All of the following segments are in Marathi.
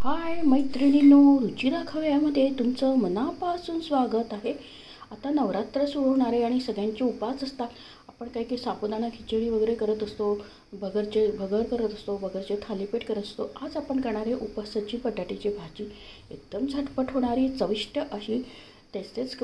हाय मैत्रिणींनो, रुचिरा खव्यामध्ये तुमचं मनापासून स्वागत आहे. आता नवरात्र सुरू होणार आहे आणि सगळ्यांचे उपास असतात. आपण काही काही साबुदाणा खिचडी वगैरे करत असतो, भगर करत असतो, भगरचे थालीपीठ करत असतो. आज आपण करणार आहे उपासाची बटाट्याची भाजी. एकदम झटपट होणारी, चविष्ट अशी. तेच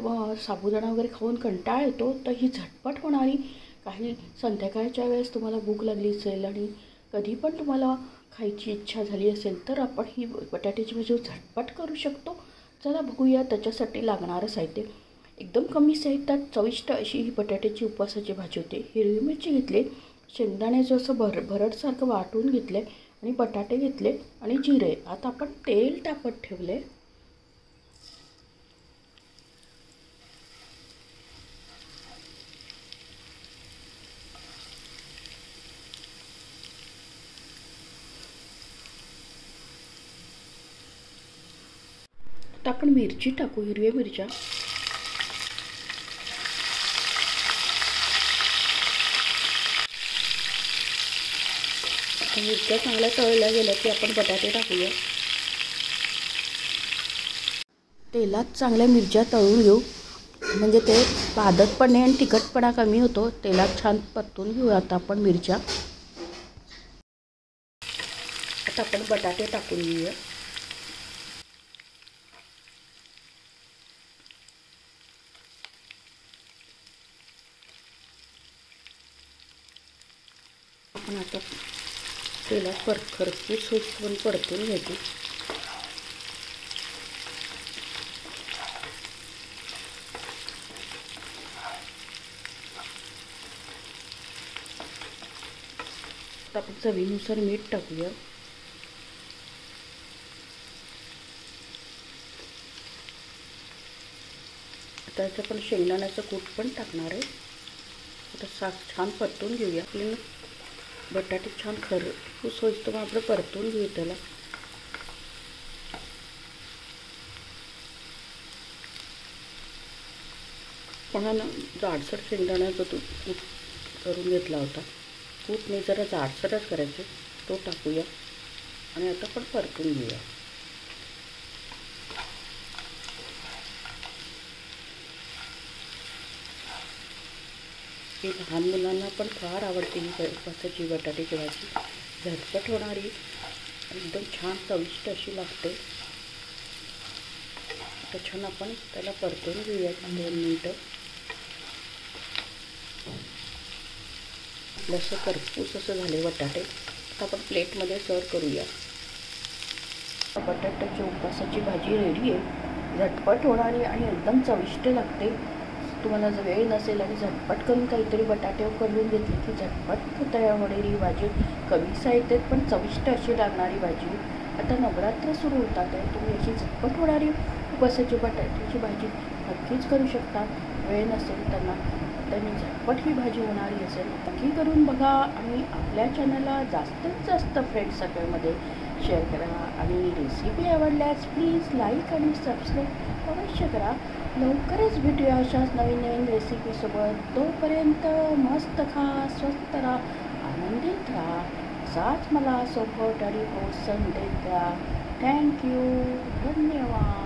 साबुदाणा वगैरे खाऊन कंटाळा येतो, तर ही झटपट होणारी, काही संध्याकाळच्या वेळेस तुम्हाला भूक लागली असेल आणि कधी पण तुम्हाला खायची इच्छा झाली असेल तर आपण ही बटाट्याची भाजी झटपट करू शकतो. चला बघूया त्याच्यासाठी लागणारं साहित्य. एकदम कमी साहित्यात चविष्ट अशी ही बटाट्याची उपवासाची भाजी होते. हिरवी मिरची घेतली, शेंगदाण्याचं असं भरडसारखं वाटून घेतले आणि बटाटे घेतले आणि जिरे. आता आपण तेल टाकत ठेवले. आता आपण मिरची टाकू, हिरव्या मिरच्या. मिरच्या चांगल्या तळल्या गेल्या की आपण बटाटे टाकूया. तेलात चांगल्या मिरच्या तळून घेऊ, म्हणजे ते भाजत पण नाही आणि तिखटपणा कमी होतो. तेलात छान परतून घेऊया आता आपण मिरच्या. आता आपण बटाटे टाकून घेऊया. आपण आता तेलात खरपूस होऊन परतून घ्यायची. आपण चवीनुसार मीठ टाकूया. आता याचं आपण शेंगदाण्याचं कूट पण टाकणार आहे. आता छान परतून घेऊया. आपल्याला बटाटे छान खरपूस होईस तर आपण परतून घेऊ त्याला. पण जाडसर शेंगदाण्याचा कूट करून घेतला होता. कूटने जरा जाडसरच करायचे, तो टाकूया आणि आता पण परतून घेऊया. ही लहान मुलांना पण फार आवडते ही उपवासाची बटाट्याची भाजी. झटपट होणारी, एकदम छान चविष्ट अशी लागते. तर छान आपण त्याला परतून घेऊया 2 मिनटं. जसं खरपूस असं झाले बटाटे. आता आपण प्लेटमध्ये सर्व करूया. बटाट्याची उपवासाची भाजी रेडी आहे. झटपट होणारी आणि एकदम चविष्ट लागते. तुम्हाला जर वेळ नसेल आणि झटपट करून काहीतरी बटाटे करून घेतले की झटपट तयार होणारी ही भाजी, कमी साहित्यात पण चविष्ट अशी लागणारी भाजी. आता नवरात्र सुरू होतात आहे, तुम्ही अशी झटपट होणारी उपवासाची बटाट्याची भाजी नक्कीच करू शकता. वेळ नसेल त्यांना, त्यांनी झटपट ही भाजी होणारी असेल नक्की करून बघा. आणि आपल्या चॅनलला जास्तीत जास्त फ्रेंड्स सर्कलमध्ये शेअर करा. आणि रेसिपी आवडल्यास प्लीज लाईक आणि सबस्क्राईब अवश्य करा. लवकरच भेटूया अशाच नवीन रेसिपीसोबत. तोपर्यंत मस्त खा, स्वस्त राहा, आनंदित राहा. असाच मला सपोर्ट आणि प्रोत्साहन देत द्या. थँक्यू, धन्यवाद.